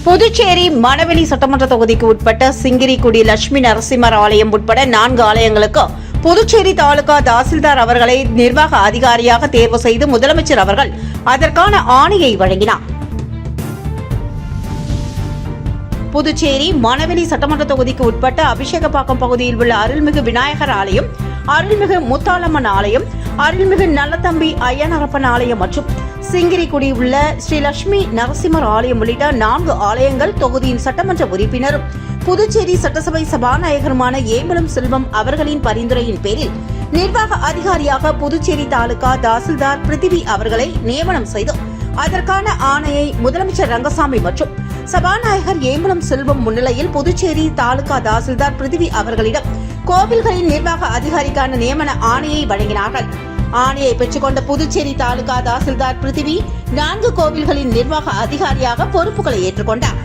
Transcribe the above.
புதுச்சேரி மணவெளி சட்டமன்ற தொகுதிக்கு உட்பட்ட சிங்கிரிக்குடி லட்சுமி நரசிம்மர் ஆலயம் உட்பட 4 ஆலயங்களுக்கு புதுச்சேரி தாலுகா தாசில்தார் அவர்களை நிர்வாக அதிகாரியாக தேர்வு செய்து முதலமைச்சர் அவர்கள் அதற்கான ஆணையை வழங்கினார். புதுச்சேரி மணவெளி சட்டமன்ற தொகுதிக்கு உட்பட்ட அபிஷேகப்பாக்கம் பகுதியில் உள்ள அருள்மிகு விநாயகர் ஆலயம், அருள்மிகு முத்தாலம்மன் ஆலயம், அருள்மிகு நல்லதம்பி ஐயனாரப்பன் ஆலயம் மற்றும் சிங்கிரிக்குடி உள்ள ஸ்ரீ லட்சுமி நரசிம்மர் ஆலயம் உள்ளிட்ட 4 ஆலயங்கள் தொகுதியின் சட்டமன்ற உறுப்பினரும் புதுச்சேரி சட்டசபை சபாநாயகருமான ஏம்பலம் செல்வம் அவர்களின் பரிந்துரையின் பேரில் நிர்வாக அதிகாரியாக புதுச்சேரி தாலுகா தாசில்தார் பிருத்திவி அவர்களை நியமனம் செய்து அதற்கான ஆணையை முதலமைச்சர் ரங்கசாமி மற்றும் சபாநாயகர் ஏம்பலம் செல்வம் முன்னிலையில் புதுச்சேரி தாலுகா தாசில்தார் பிருத்திவி அவர்களிடம் கோவில்களின் நிர்வாக அதிகாரிக்கான நியமன ஆணையை வழங்கினார்கள். ஆணையை பெற்றுக்கொண்ட புதுச்சேரி தாலுகா தாசில்தார் பிருத்திவி 4 கோவில்களின் நிர்வாக அதிகாரியாக பொறுப்புகளை ஏற்றுக்கொண்டார்.